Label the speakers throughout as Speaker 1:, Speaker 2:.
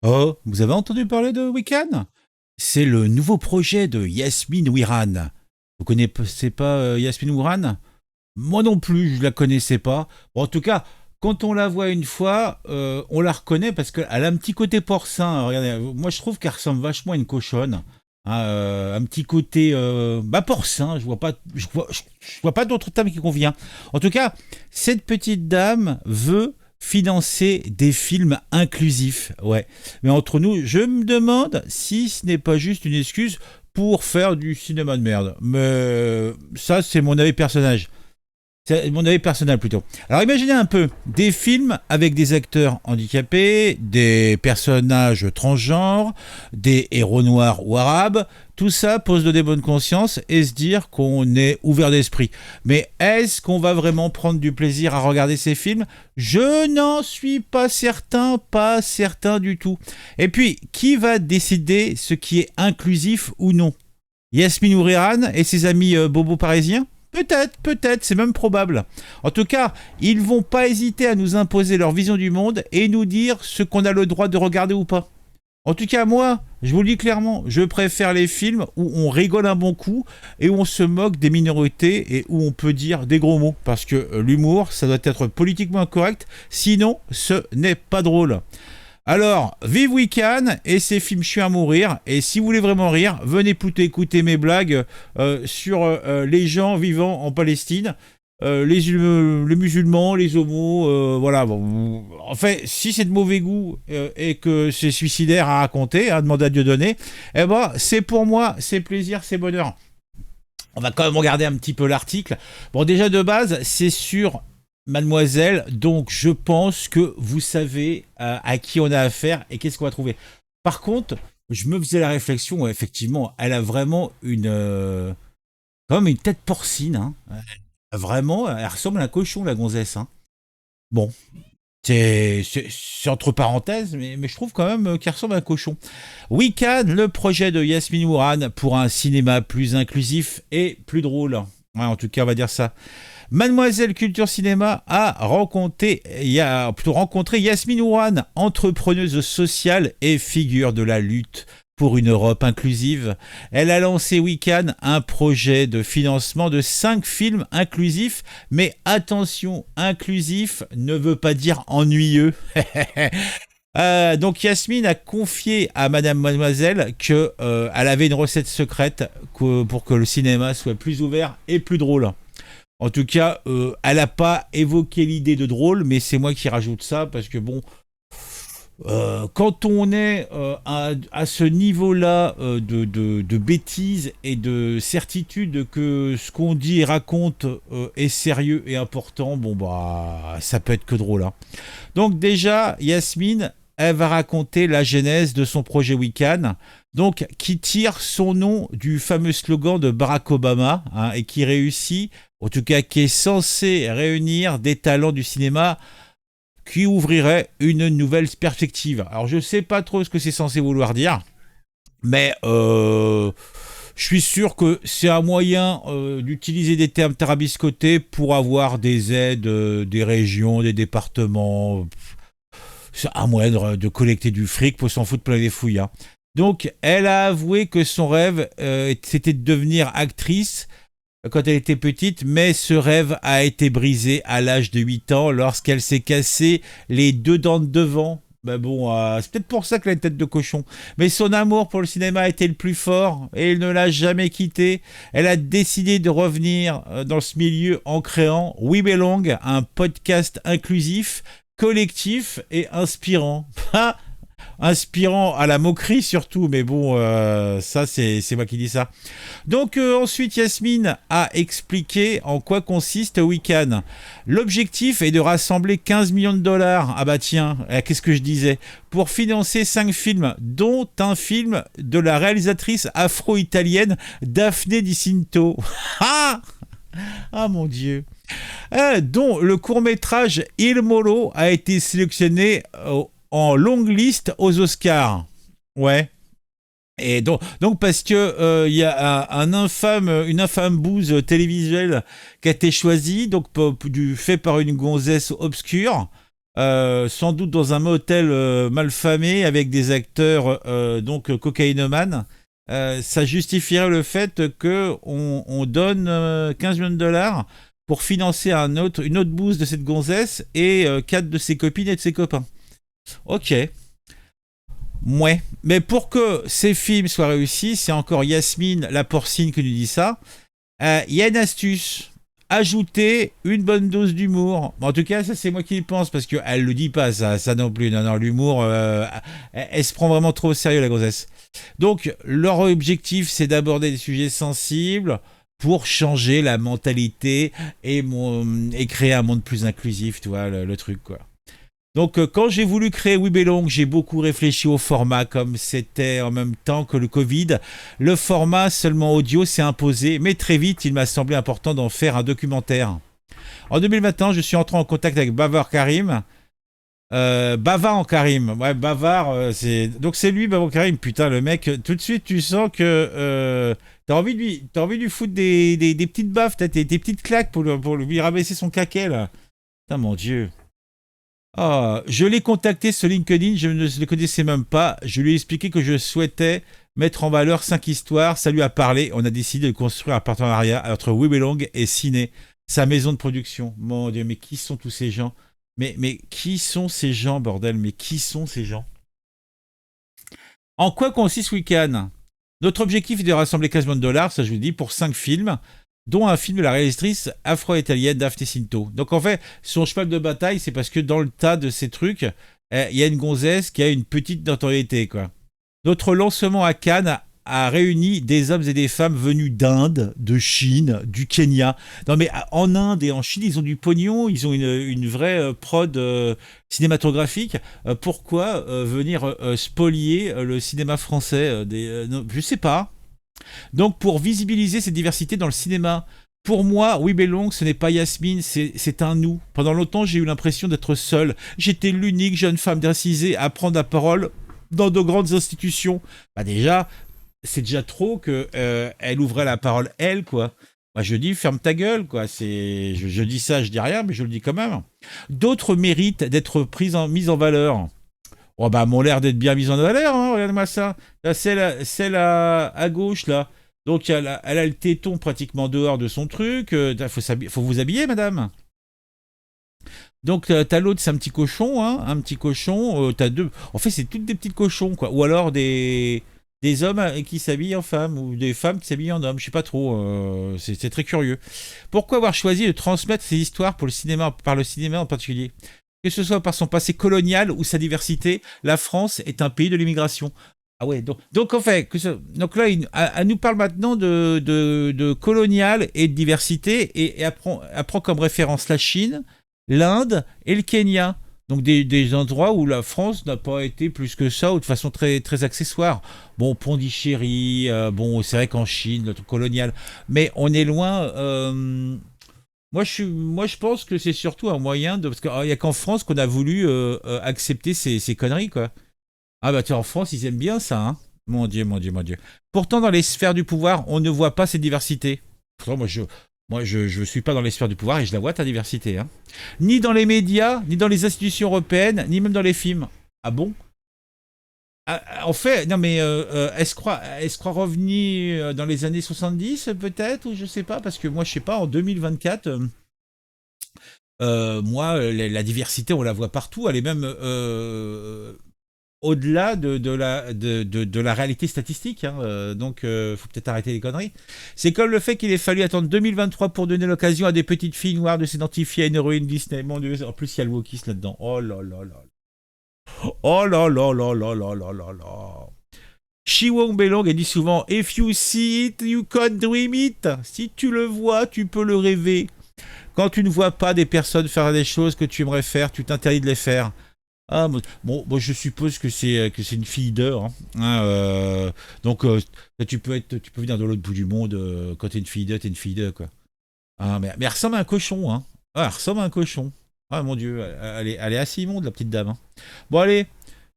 Speaker 1: Oh, vous avez entendu parler de Weekend? C'est le nouveau projet de Yasmine Ouiran. Vous connaissez pas Yasmine Ouiran? Moi non plus, je la connaissais pas. Bon, en tout cas, quand on la voit une fois, on la reconnaît parce qu'elle a un petit côté porcin. Regardez, moi je trouve qu'elle ressemble vachement à une cochonne. Hein, un petit côté porcin. Je vois pas d'autre terme qui convient. En tout cas, cette petite dame veut financer des films inclusifs. Ouais. Mais entre nous, je me demande si ce n'est pas juste une excuse pour faire du cinéma de merde. Mais ça, c'est mon avis personnel. C'est mon avis personnel plutôt. Alors imaginez un peu des films avec des acteurs handicapés, des personnages transgenres, des héros noirs ou arabes. Tout ça pose de bonnes consciences et se dire qu'on est ouvert d'esprit. Mais est-ce qu'on va vraiment prendre du plaisir à regarder ces films? Je n'en suis pas certain du tout. Et puis, qui va décider ce qui est inclusif ou non? Yasmine Ouriran et ses amis bobos parisiens? Peut-être, c'est même probable. En tout cas, ils vont pas hésiter à nous imposer leur vision du monde et nous dire ce qu'on a le droit de regarder ou pas. En tout cas, moi, je vous le dis clairement, je préfère les films où on rigole un bon coup et où on se moque des minorités et où on peut dire des gros mots. Parce que l'humour, ça doit être politiquement correct, sinon ce n'est pas drôle. Alors, vive Weekend et ses films chiants à mourir. Et si vous voulez vraiment rire, venez plutôt écouter mes blagues sur les gens vivant en Palestine, les musulmans, les homos, voilà. Bon, en fait, si c'est de mauvais goût et que c'est suicidaire à raconter, à demander à Dieu donner, eh ben, c'est pour moi, c'est plaisir, c'est bonheur. On va quand même regarder un petit peu l'article. Bon, déjà de base, c'est sur Mademoiselle, donc je pense que vous savez à qui on a affaire et qu'est-ce qu'on va trouver. Par contre, je me faisais la réflexion, ouais, effectivement, elle a vraiment comme une tête porcine. Hein. Vraiment, elle ressemble à un cochon, la gonzesse. Hein. Bon, c'est entre parenthèses, mais je trouve quand même qu'elle ressemble à un cochon. Weekend, le projet de Yasmine Ouran pour un cinéma plus inclusif et plus drôle. Ouais, en tout cas, on va dire ça. Mademoiselle Culture Cinéma a plutôt rencontré Yasmine Ouran, entrepreneuse sociale et figure de la lutte pour une Europe inclusive. Elle a lancé Weekend, un projet de financement de 5 films inclusifs, mais attention, inclusif ne veut pas dire ennuyeux. Donc Yasmine a confié à Madame Mademoiselle que elle avait une recette secrète pour que le cinéma soit plus ouvert et plus drôle. En tout cas, elle n'a pas évoqué l'idée de drôle, mais c'est moi qui rajoute ça parce que bon, quand on est à ce niveau-là de bêtises et de certitude que ce qu'on dit et raconte est sérieux et important, bon bah ça peut être que drôle. Hein. Donc déjà, Yasmine, elle va raconter la genèse de son projet Weekend, donc qui tire son nom du fameux slogan de Barack Obama hein, et qui réussit, en tout cas qui est censé réunir des talents du cinéma qui ouvrirait une nouvelle perspective. Alors je sais pas trop ce que c'est censé vouloir dire, mais je suis sûr que c'est un moyen d'utiliser des termes tarabiscotés pour avoir des aides des régions, des départements. C'est un moyen de collecter du fric pour s'en foutre plein les fouilles. Hein. Donc elle a avoué que son rêve c'était de devenir actrice quand elle était petite, mais ce rêve a été brisé à l'âge de 8 ans lorsqu'elle s'est cassé les 2 dents de devant. Ben bon, c'est peut-être pour ça qu'elle a une tête de cochon. Mais son amour pour le cinéma a été le plus fort et il ne l'a jamais quitté. Elle a décidé de revenir dans ce milieu en créant We Belong, un podcast inclusif, collectif et inspirant. Inspirant à la moquerie surtout, mais bon, ça c'est moi qui dis ça. Donc ensuite Yasmine a expliqué en quoi consiste Weekend. L'objectif est de rassembler 15 millions de dollars, ah bah tiens, qu'est-ce que je disais, pour financer 5 films, dont un film de la réalisatrice afro-italienne Daphne Di Cinto. Ah mon Dieu. Dont le court-métrage Il Molo a été sélectionné en longue liste aux Oscars. Ouais. Et donc parce que y a une infâme bouse télévisuelle qui a été choisie, donc fait par une gonzesse obscure. sans doute dans un motel malfamé avec des acteurs donc cocaïnomanes. Ça justifierait le fait que on donne 15 millions de dollars pour financer une autre bouse de cette gonzesse et 4 de ses copines et de ses copains. Ok. Ouais. Mais pour que ces films soient réussis, c'est encore Yasmine la porcine qui nous dit ça. Il y a une astuce. Ajouter une bonne dose d'humour. Bon, en tout cas, ça c'est moi qui le pense parce qu'elle le dit pas ça non plus. Non, non, l'humour, elle se prend vraiment trop au sérieux la grossesse. Donc leur objectif c'est d'aborder des sujets sensibles pour changer la mentalité et créer un monde plus inclusif, tu vois, le truc quoi. Donc, quand j'ai voulu créer Webelong, j'ai beaucoup réfléchi au format, comme c'était en même temps que le Covid. Le format seulement audio s'est imposé, mais très vite, il m'a semblé important d'en faire un documentaire. En 2021, je suis entré en contact avec Bavar Karim. Bavard en Karim. Ouais, Bavard, c'est. Donc, c'est lui, Bavard Karim. Putain, le mec, tout de suite, tu sens que. T'as envie de lui foutre des petites baffes, des petites claques pour lui rabaisser son caquet, là. Putain, mon Dieu. Ah, je l'ai contacté sur LinkedIn, je ne le connaissais même pas. Je lui ai expliqué que je souhaitais mettre en valeur 5 histoires. Ça lui a parlé. On a décidé de construire un partenariat entre Webelong et Ciné, sa maison de production. Mon Dieu, mais qui sont tous ces gens? Mais qui sont ces gens, bordel? Mais qui sont ces gens? En quoi consiste Weekend? Notre objectif est de rassembler 15 millions de dollars, ça je vous le dis, pour 5 films, dont un film de la réalisatrice afro-italienne Daphne Cinto. Donc en fait, son cheval de bataille, c'est parce que dans le tas de ces trucs, il y a une gonzesse qui a une petite notoriété, quoi. Notre lancement à Cannes a réuni des hommes et des femmes venus d'Inde, de Chine, du Kenya. Non mais en Inde et en Chine, ils ont du pognon, ils ont une vraie prod cinématographique. Pourquoi venir spolier le cinéma français non, je sais pas. Donc pour visibiliser cette diversité dans le cinéma, pour moi, We Belong, ce n'est pas Yasmine, c'est un nous. Pendant longtemps, j'ai eu l'impression d'être seule. J'étais l'unique jeune femme racisée à prendre la parole dans de grandes institutions. Bah déjà, c'est déjà trop que elle ouvrait la parole elle, quoi. Bah je dis ferme ta gueule, quoi. Je dis ça, je dis rien, mais je le dis quand même. D'autres méritent d'être mis en valeur. Oh bah, m'ont l'air d'être bien mise en valeur, hein, regarde-moi ça. Là, celle à gauche, là. Donc, elle a le téton pratiquement dehors de son truc. Faut vous habiller, madame. Donc, t'as l'autre, c'est un petit cochon, hein. Un petit cochon. T'as deux. En fait, c'est toutes des petits cochons, quoi. Ou alors des hommes qui s'habillent en femmes, ou des femmes qui s'habillent en hommes. Je sais pas trop. C'est très curieux. Pourquoi avoir choisi de transmettre ces histoires pour le cinéma, par le cinéma en particulier? Que ce soit par son passé colonial ou sa diversité, la France est un pays de l'immigration. Ah ouais, donc en fait, donc là, elle nous parle maintenant de colonial et de diversité et elle prend comme référence la Chine, l'Inde et le Kenya. Donc des endroits où la France n'a pas été plus que ça ou de façon très, très accessoire. Bon, Pondichéry, bon, c'est vrai qu'en Chine, le truc colonial, mais on est loin. Moi, je pense que c'est surtout un moyen de. Parce qu'il n'y a qu'en France qu'on a voulu accepter ces conneries, quoi. Ah, bah, tu vois, en France, ils aiment bien ça, hein. Mon Dieu, mon Dieu, mon Dieu. Pourtant, dans les sphères du pouvoir, on ne voit pas cette diversité. Pourtant, je suis pas dans les sphères du pouvoir et je la vois, ta diversité, hein. Ni dans les médias, ni dans les institutions européennes, ni même dans les films. Ah bon? En fait, non mais est-ce croit revenir dans les années 70 peut-être ou je sais pas parce que moi je sais pas en 2024 moi la diversité on la voit partout elle est même au-delà de la réalité statistique hein, donc faut peut-être arrêter les conneries. C'est comme le fait qu'il ait fallu attendre 2023 pour donner l'occasion à des petites filles noires de s'identifier à une héroïne Disney. Mon Dieu, en plus il y a le wokisme là-dedans. Oh là là là. Oh là là là là là là là là. Shiwong Belong a dit souvent If you see it, you can dream it. Si tu le vois, tu peux le rêver. Quand tu ne vois pas des personnes faire des choses que tu aimerais faire, tu t'interdis de les faire. Ah, bon, je suppose que c'est une fille d'heure. Hein, donc, tu peux venir de l'autre bout du monde. Quand t'es une fille d'heure, t'es une fille d'heure, quoi. Ah, mais elle ressemble à un cochon, hein. Ah, elle ressemble à un cochon. Ah, mon Dieu, elle est assez immonde, la petite dame. Hein. Bon, allez.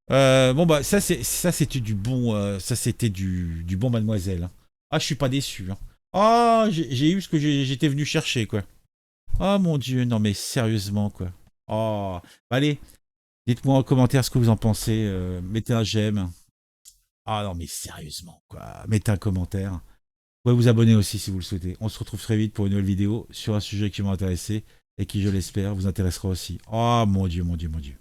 Speaker 1: Bon bah ça c'était du bon du bon mademoiselle. Hein. Ah je suis pas déçu. Hein. Ah j'ai eu ce que j'étais venu chercher quoi. Ah mon dieu non mais sérieusement quoi. Oh, allez, dites-moi en commentaire ce que vous en pensez. Mettez un j'aime. Ah non, mais sérieusement, quoi. Mettez un commentaire. Vous pouvez vous abonner aussi si vous le souhaitez. On se retrouve très vite pour une nouvelle vidéo sur un sujet qui m'a intéressé et qui, je l'espère, vous intéressera aussi. Oh mon Dieu, mon Dieu, mon Dieu.